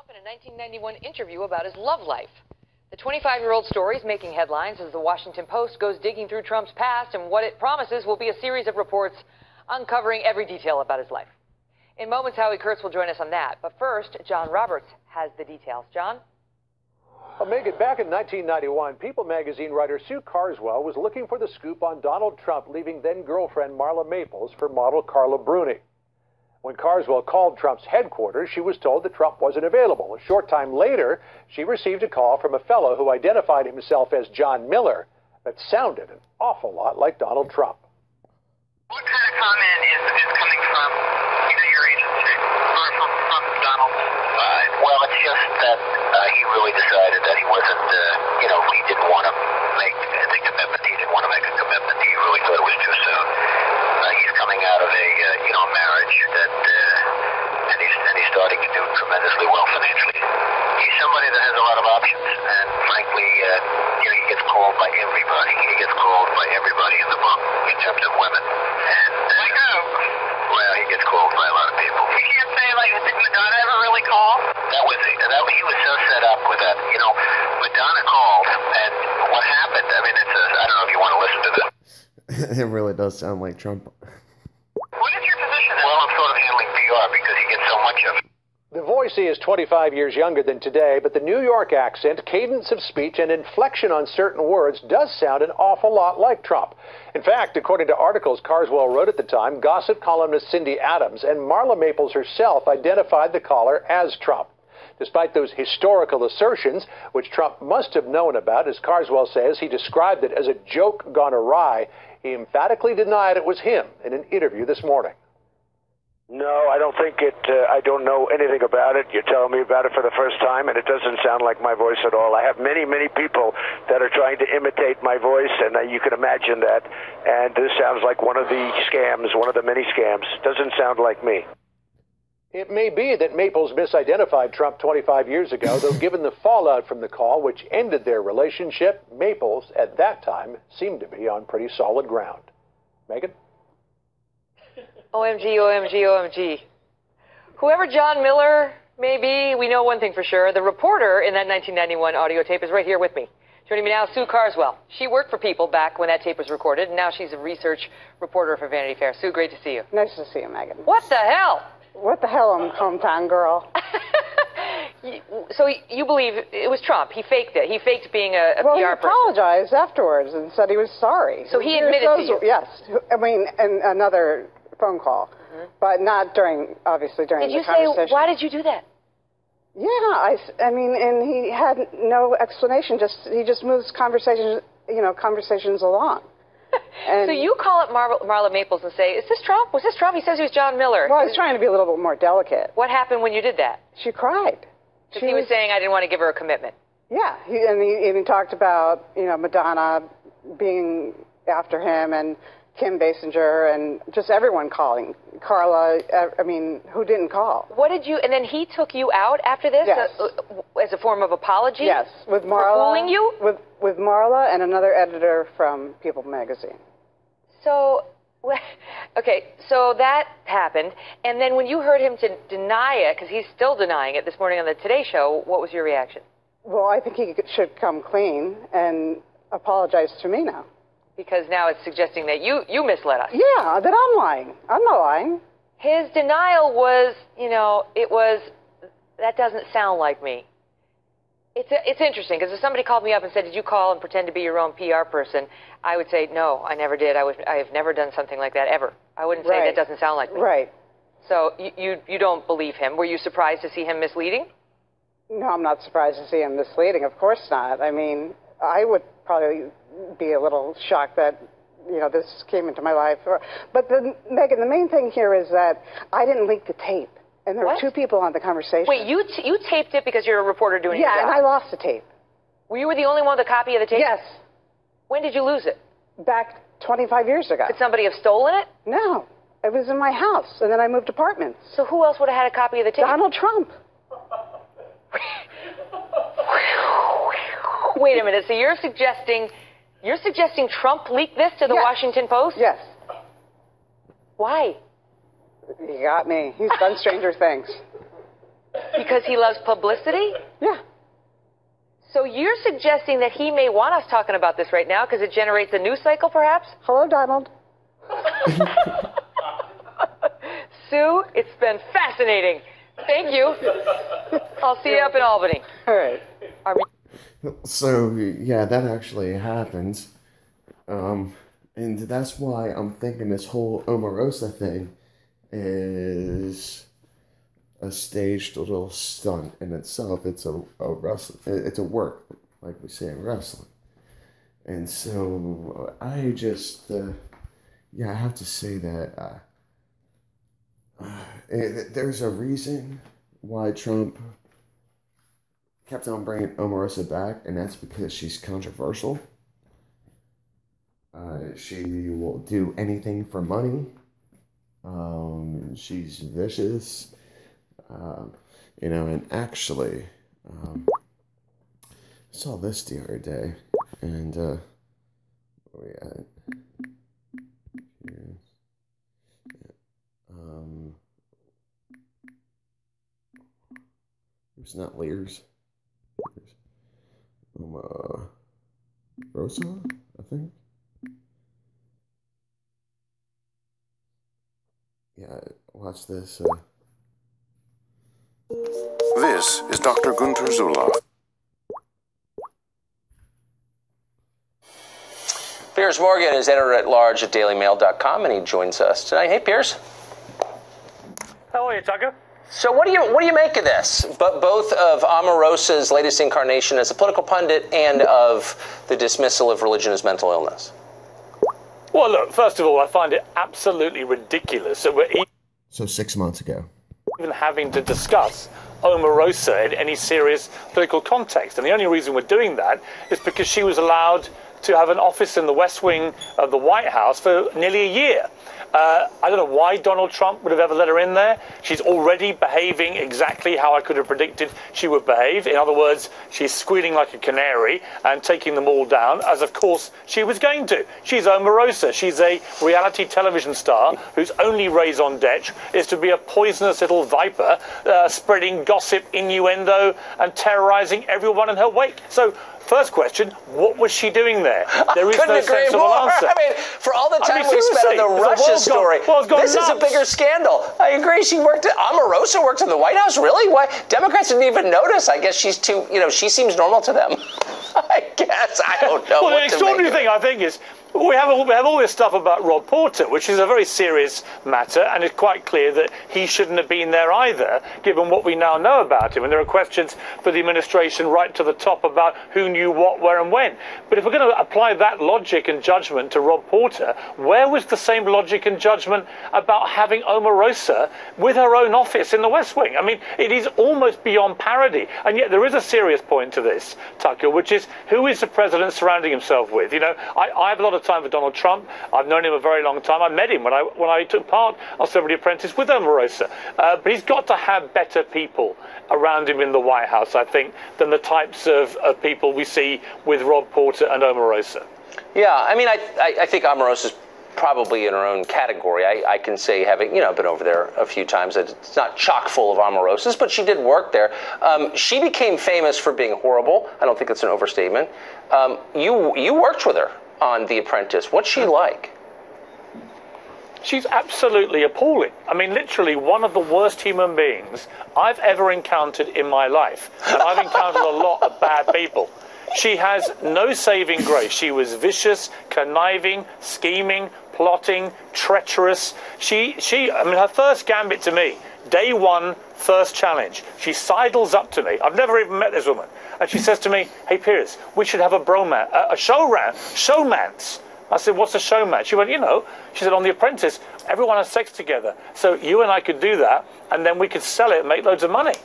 Trump in a 1991 interview about his love life. The 25-year-old story is making headlines as the Washington Post goes digging through Trump's past and what it promises will be a series of reports uncovering every detail about his life. In moments, Howie Kurtz will join us on that. But first, John Roberts has the details. John? Well, Megan, back in 1991, People magazine writer Sue Carswell was looking for the scoop on Donald Trump leaving then-girlfriend Marla Maples for model Carla Bruni. When Carswell called Trump's headquarters, she was told that Trump wasn't available. A short time later, she received a call from a fellow who identified himself as John Miller that sounded an awful lot like Donald Trump. What kind of comment is coming from, your agency or from Donald? Well, it's just that he really decided that he wasn't, he didn't want to make the commitment. He didn't want to make a commitment. He really thought it was too soon. He's coming out of a, marriage that, and he's starting to do tremendously well financially. He's somebody that has a lot of options, and frankly, he gets called by everybody. He gets called by everybody in the book in terms of women. And like who? Well, he gets called by a lot of people. You can't say did Madonna ever really call? He was so set up with that. Madonna called, and what happened? I mean, I don't know if you want to listen to this. It really does sound like Trump. What is your position? Well, I'm sort of handling PR because he gets so much of it. The voice is 25 years younger than today, but the New York accent, cadence of speech, and inflection on certain words does sound an awful lot like Trump. In fact, according to articles Carswell wrote at the time, gossip columnist Cindy Adams and Marla Maples herself identified the caller as Trump. Despite those historical assertions, which Trump must have known about, as Carswell says, he described it as a joke gone awry. He emphatically denied it was him in an interview this morning. No, I don't think it, I don't know anything about it. You're telling me about it for the first time, and it doesn't sound like my voice at all. I have many, many people that are trying to imitate my voice, and you can imagine that. And this sounds like one of the scams, one of the many scams. Doesn't sound like me. It may be that Maples misidentified Trump 25 years ago, though given the fallout from the call, which ended their relationship, Maples, at that time, seemed to be on pretty solid ground. Megan? OMG, OMG, OMG. Whoever John Miller may be, we know one thing for sure. The reporter in that 1991 audio tape is right here with me. Joining me now, Sue Carswell. She worked for People back when that tape was recorded, and now she's a research reporter for Vanity Fair. Sue, great to see you. Nice to see you, Megan. What the hell? What the hell, I'm a hometown girl. So you believe it was Trump? He faked it. He faked being a PR person. Well, he apologized afterwards and said he was sorry. So he admitted to you? Yes. I mean, in another phone call, but not obviously during the conversation. Did you say, why did you do that? Yeah, I mean, and he had no explanation. He just moves conversations along. So you call up Marla Maples and say, is this Trump? Was this Trump? He says he was John Miller. Well, I was trying to be a little bit more delicate. What happened when you did that? She cried. Because he was saying I didn't want to give her a commitment. Yeah, he talked about, Madonna being after him and Kim Basinger and just everyone calling. Carla, who didn't call? What did you, and then he took you out after this? Yes. As a form of apology? Yes, with Marla. For fooling you? With Marla and another editor from People magazine. So, okay, so that happened, and then when you heard him to deny it, because he's still denying it this morning on the Today Show, what was your reaction? Well, I think he should come clean and apologize to me now. Because now it's suggesting that you misled us. Yeah, that I'm lying. I'm not lying. His denial was, that doesn't sound like me. It's interesting, because if somebody called me up and said, did you call and pretend to be your own PR person, I would say, no, I never did. I have never done something like that, ever. I wouldn't say that doesn't sound like me. Right. So you don't believe him. Were you surprised to see him misleading? No, I'm not surprised to see him misleading. Of course not. I mean, I would probably be a little shocked that, this came into my life. But, Megan, the main thing here is that I didn't leak the tape. And there were two people on the conversation. Wait, you taped it because you're a reporter doing your job? Yeah, and I lost the tape. Were you the only one with a copy of the tape? Yes. When did you lose it? Back 25 years ago. Could somebody have stolen it? No. It was in my house, and then I moved apartments. So who else would have had a copy of the tape? Donald Trump. Wait a minute. So you're suggesting Trump leaked this to the Washington Post? Yes. Why? You got me. He's done stranger things. Because he loves publicity? Yeah. So you're suggesting that he may want us talking about this right now because it generates a news cycle, perhaps? Hello, Donald. Sue, it's been fascinating. Thank you. I'll see you up in Albany. All right. So, yeah, that actually happens. And that's why I'm thinking this whole Omarosa thing is a staged little stunt in itself. It's a wrestling. It's a work, like we say in wrestling. And so I just, yeah, I have to say that there's a reason why Trump kept on bringing Omarosa back, and that's because she's controversial. She will do anything for money. She's vicious. You know, and actually, I saw this the other day, and where we at? Here. It's not Lears. Rosa, I think. Yeah, watch this. This is Dr. Gunter Zula. Piers Morgan is editor-at-large at DailyMail.com, and he joins us tonight. Hey, Piers. How are you, Tucker? So what do you make of this? But both of Omarosa's latest incarnation as a political pundit and of the dismissal of religion as mental illness? Well, look, first of all, I find it absolutely ridiculous that we're So 6 months ago. even having to discuss Omarosa in any serious political context. And the only reason we're doing that is because she was allowed to have an office in the West Wing of the White House for nearly a year. I don't know why Donald Trump would have ever let her in there. She's already behaving exactly how I could have predicted she would behave. In other words, she's squealing like a canary and taking them all down, as of course she was going to. She's Omarosa. She's a reality television star whose only raison d'etre is to be a poisonous little viper, spreading gossip, innuendo, and terrorizing everyone in her wake. So, first question, what was she doing there? There is no sensible answer. I mean, for all the time we spent on the Russia story, this is a bigger scandal. I agree. She worked at Omarosa worked in the White House. Really? Why? Democrats didn't even notice. I guess she's too, she seems normal to them. I guess. I don't know. Well, the extraordinary thing, I think, is we have all this stuff about Rob Porter, which is a very serious matter, and it's quite clear that he shouldn't have been there either, given what we now know about him. And there are questions for the administration right to the top about who knew what, where, and when. But if we're going to apply that logic and judgment to Rob Porter, where was the same logic and judgment about having Omarosa with her own office in the West Wing? I mean, it is almost beyond parody. And yet there is a serious point to this, Tucker, which is who is the president surrounding himself with? I have a lot of time for Donald Trump. I've known him a very long time. I met him when I took part on Celebrity Apprentice with Omarosa. But he's got to have better people around him in the White House, I think, than the types of people we see with Rob Porter and Omarosa. Yeah, I mean, I think Omarosa's probably in her own category. I can say, having been over there a few times, that it's not chock full of Omarosas, but she did work there. She became famous for being horrible. I don't think it's an overstatement. You worked with her on The Apprentice. What's she like? She's absolutely appalling. I mean, literally one of the worst human beings I've ever encountered in my life. And I've encountered a lot of bad people. She has no saving grace. She was vicious, conniving, scheming, plotting, treacherous. Her first gambit to me, day one, first challenge, she sidles up to me. I've never even met this woman. And she says to me, "Hey, Piers, we should have a showmance." I said, "What's a showmance?" She went, she said, "On The Apprentice, everyone has sex together. So you and I could do that, and then we could sell it and make loads of money."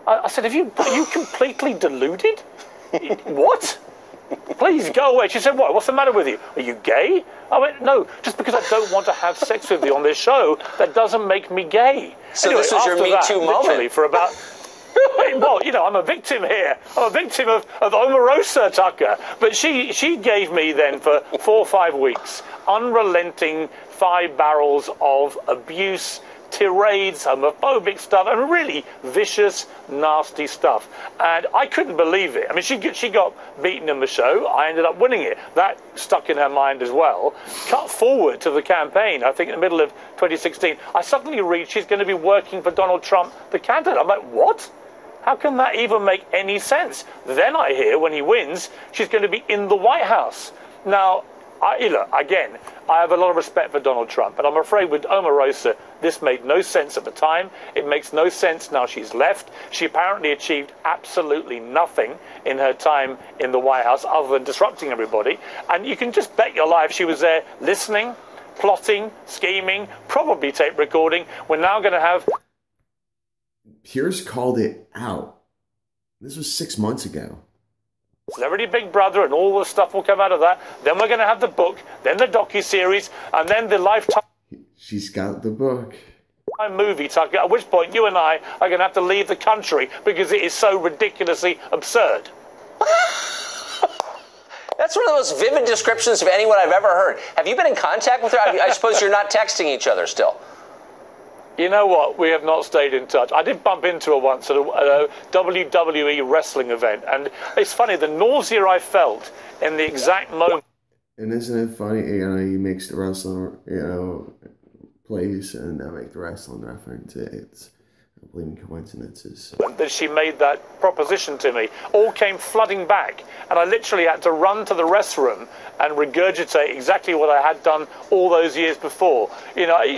I said, are you completely deluded? What? Please go away. She said, what's the matter with you? Are you gay? I went, no, just because I don't want to have sex with you on this show, that doesn't make me gay. So anyway, this was your Me Too moment. For about, well, I'm a victim here. I'm a victim of Omarosa, Tucker. But she gave me then for 4 or 5 weeks unrelenting 5 barrels of abuse, tirades, homophobic stuff, and really vicious, nasty stuff. And I couldn't believe it. I mean, she got beaten in the show. I ended up winning it. That stuck in her mind as well. Cut forward to the campaign, I think in the middle of 2016, I suddenly read she's going to be working for Donald Trump, the candidate. I'm like, what? How can that even make any sense? Then I hear when he wins, she's going to be in the White House. Now, again, I have a lot of respect for Donald Trump, but I'm afraid with Omarosa, this made no sense at the time. It makes no sense now she's left. She apparently achieved absolutely nothing in her time in the White House other than disrupting everybody. And you can just bet your life she was there listening, plotting, scheming, probably tape recording. We're now going to have... Pierce called it out. This was 6 months ago. Celebrity Big Brother and all the stuff will come out of that. Then we're going to have the book, then the docuseries, and then the Lifetime... She's got the book. ...movie, Tucker, at which point you and I are going to have to leave the country because it is so ridiculously absurd. That's one of the most vivid descriptions of anyone I've ever heard. Have you been in contact with her? I suppose you're not texting each other still. You know what? We have not stayed in touch. I did bump into her once at a WWE wrestling event, and it's funny, the nausea I felt in the exact moment. And isn't it funny, he makes the wrestling, plays, and I make the wrestling reference. It's, I believe in coincidences. That she made that proposition to me, all came flooding back, and I literally had to run to the restroom and regurgitate exactly what I had done all those years before.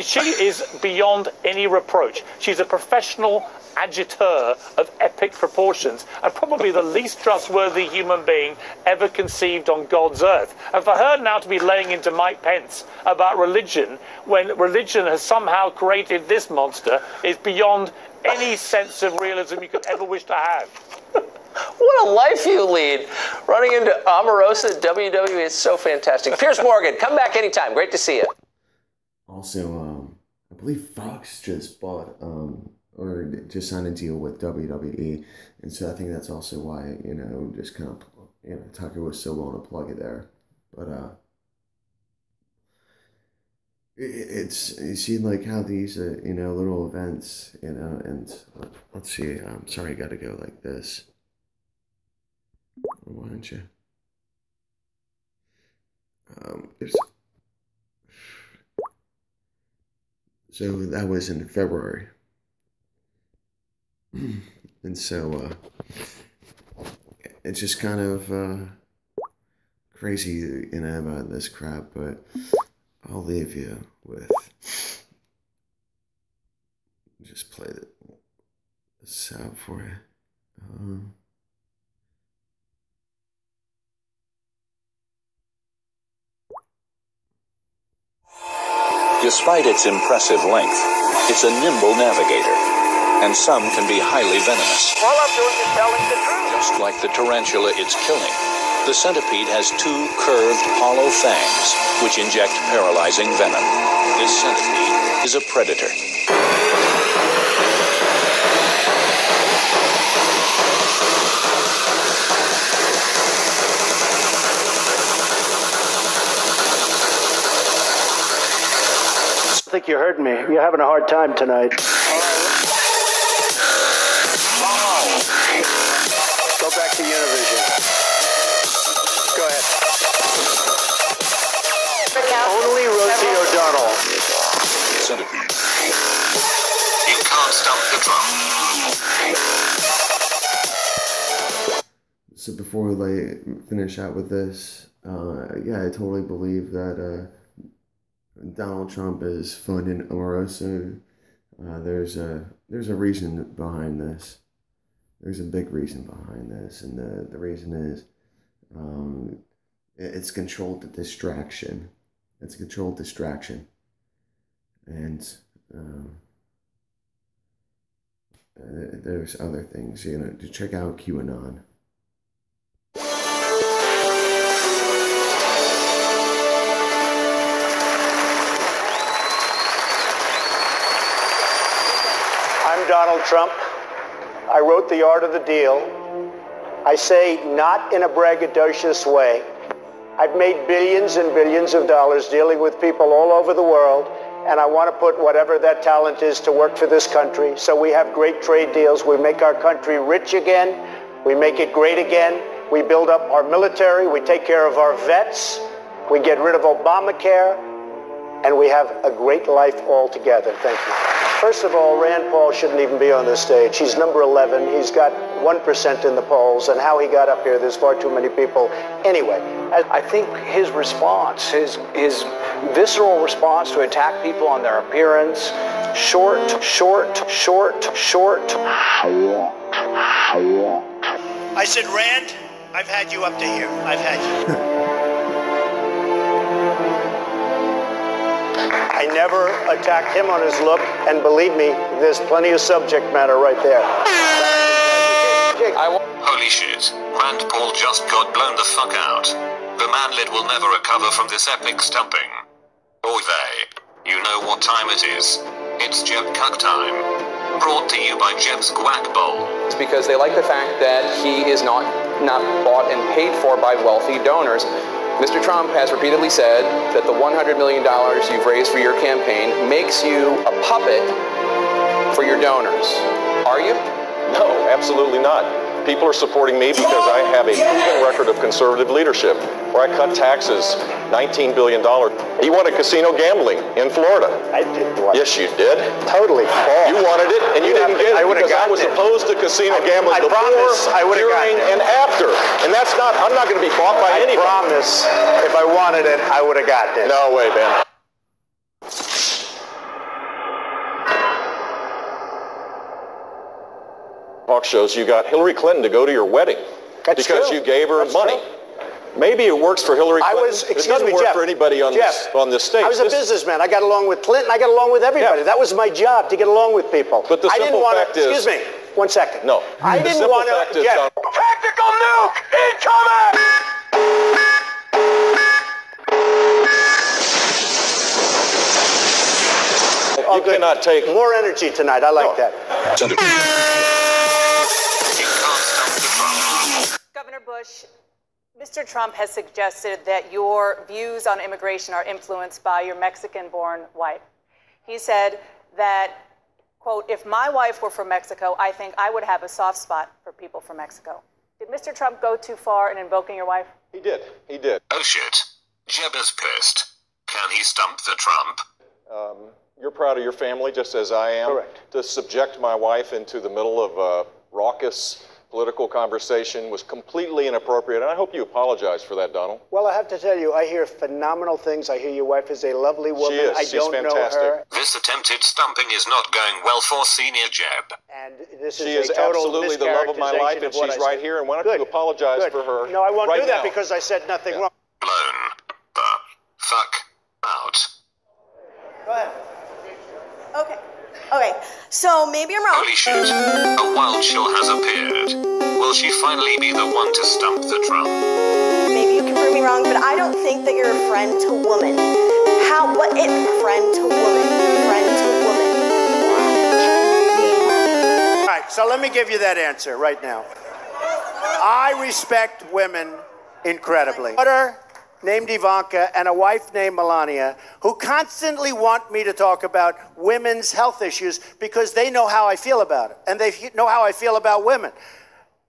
She is beyond any reproach. She's a professional agitator of epic proportions and probably the least trustworthy human being ever conceived on God's earth. And for her now to be laying into Mike Pence about religion when religion has somehow created this monster is beyond any sense of realism you could ever wish to have. What a life you lead. Running into Omarosa at WWE is so fantastic. Piers Morgan, come back anytime. Great to see you. Also, I believe Fox just bought, or just signed a deal with WWE. And so I think that's also why, just kind of, Tucker was so willing to plug it there. But, you see, like, how these, little events, and let's see, I'm sorry, I got to go like this. Why don't you? So that was in February. And so, it's just kind of, crazy, about this crap, but I'll leave you with, just play this out for you. Despite its impressive length, it's a nimble navigator, and some can be highly venomous. All I'm doing is telling the truth. Just like the tarantula it's killing, the centipede has two curved, hollow fangs, which inject paralyzing venom. This centipede is a predator. I think you heard me. You're having a hard time tonight. Go back to Univision. Go ahead. Only Rosie O'Donnell. Centipede. You can't stump the trump. So before we finish out with this, yeah, I totally believe that Donald Trump is funding Omarosa. There's a reason behind this. There's a big reason behind this, and the reason is it's controlled distraction. It's a controlled distraction, and there's other things. To check out QAnon. Donald Trump. I wrote The Art of the Deal. I say not in a braggadocious way. I've made billions and billions of dollars dealing with people all over the world, and I want to put whatever that talent is to work for this country. So we have great trade deals. We make our country rich again. We make it great again. We build up our military. We take care of our vets. We get rid of Obamacare. And we have a great life altogether. Thank you. First of all, Rand Paul shouldn't even be on this stage. He's number 11. He's got 1% in the polls. And how he got up here, there's far too many people. Anyway, I think his response, his visceral response to attack people on their appearance, short. I said, Rand, I've had you up to here. I've had you. I never attacked him on his look, and believe me, there's plenty of subject matter right there. Holy shit. Rand Paul just got blown the fuck out. The manlet will never recover from this epic stumping. Oy vey. You know what time it is. It's Jeb Cuck time. Brought to you by Jeb's Guac Bowl. It's because they like the fact that he is not bought and paid for by wealthy donors. Mr. Trump has repeatedly said that the $100 million you've raised for your campaign makes you a puppet for your donors. Are you? No, absolutely not. People are supporting me because I have a proven record of conservative leadership, where I cut taxes, $19 billion. He wanted casino gambling in Florida. I didn't want it. Yes, you did. Totally. Paul. You wanted it, and you didn't get it because I was opposed to casino gambling before, during, and after. And that's not, I'm not going to be bought by anybody. I promise, if I wanted it, I would have gotten it. No way, Ben. Talk shows, you got Hillary Clinton to go to your wedding. That's because true. You gave her That's money. True. Maybe it works for Hillary Clinton. Excuse it doesn't me, work Jeff, for anybody on this stage. I was a businessman. I got along with Clinton. I got along with everybody. That was my job, to get along with people. But the simple fact is... Excuse me, 1 second. No. I didn't want to... Jeff, tactical nuke incoming! You cannot take... More energy tonight. I like that. Governor Bush, Mr. Trump has suggested that your views on immigration are influenced by your Mexican-born wife. He said that, quote, if my wife were from Mexico, I think I would have a soft spot for people from Mexico. Did Mr. Trump go too far in invoking your wife? He did. He did. Oh, shit. Jeb is pissed. Can he stump the Trump? You're proud of your family, just as I am. Correct. To subject my wife into the middle of a raucous political conversation was completely inappropriate, and I hope you apologize for that, Donald. Well, I have to tell you, I hear phenomenal things. I hear your wife is a lovely woman. She is. I She's don't fantastic. know her. This attempted stumping is not going well for Senior Jeb. And this She is is a total absolutely the love of my life, and she's right here, and why don't you apologize for her? No, I won't right do that now. because I said nothing wrong. Blown the fuck out. Go ahead. Okay, so maybe I'm wrong. Holy shit. A wild chill has appeared. Will she finally be the one to stump the Trump? Maybe you can prove me wrong, but I don't think that you're a friend to woman. What if friend to woman? Friend to woman. All right, so let me give you that answer right now. I respect women incredibly. Daughter named Ivanka and a wife named Melania who constantly want me to talk about women's health issues because they know how I feel about it and they know how I feel about women.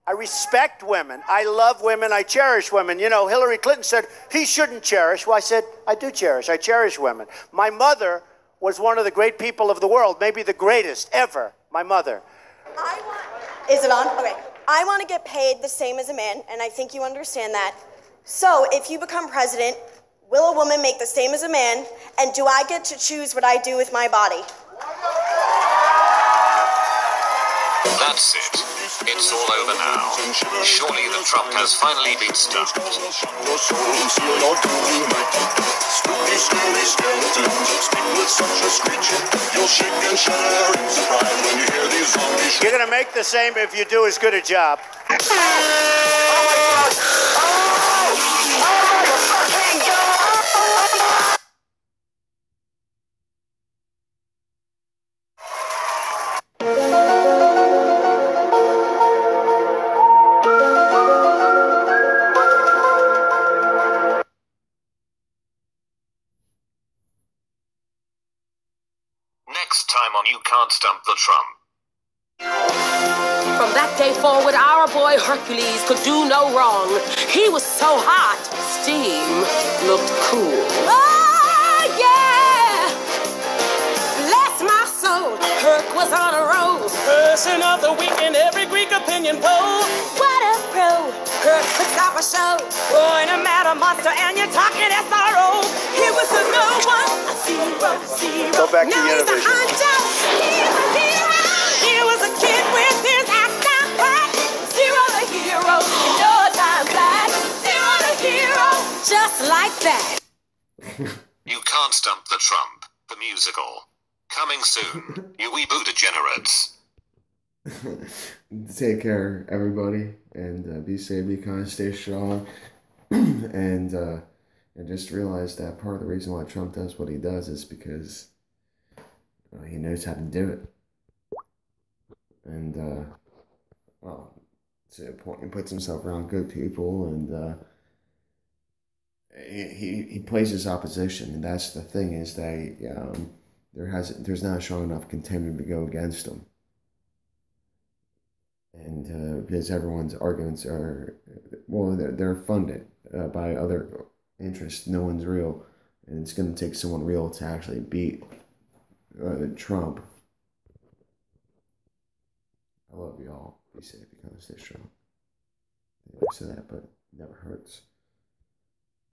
I respect women. I love women. I cherish women. You know, Hillary Clinton said he shouldn't cherish. Well, I said, I do cherish. I cherish women. My mother was one of the great people of the world, maybe the greatest ever, my mother. Is it on? Okay. I want to get paid the same as a man, and I think you understand that. So, if you become president, will a woman make the same as a man, and do I get to choose what I do with my body? That's it. It's all over now. Surely the Trump has finally been stumped. You're going to make the same if you do as good a job. the Trump. From that day forward, our boy Hercules could do no wrong. He was so hot, steam looked cool. Oh, yeah! Bless my soul, Herc was on a roll. Person of the week in every Greek opinion poll. What a pro! Herc could stop a show. Boy, no matter monster, and you're talking SRO. He was a no one, a zero. Go back to now the he's a huncho. He's a hero. He was a kid with his act out back. Zero the hero, you know time flat. Zero the hero, just like that. You can't stump the Trump, the musical. Coming soon, you weeboo degenerates. Take care, everybody, and be safe, be kind, stay strong, and just realize that part of the reason why Trump does what he does is because he knows how to do it. And, well, to a point, he puts himself around good people, and he plays his opposition, and that's the thing, is that there's not a strong enough contender to go against him. And because everyone's arguments are, well, they're funded by other interests. No one's real, and it's going to take someone real to actually beat Trump. I love you all. Be safe. Be kind of stay strong. I say that, but it never hurts.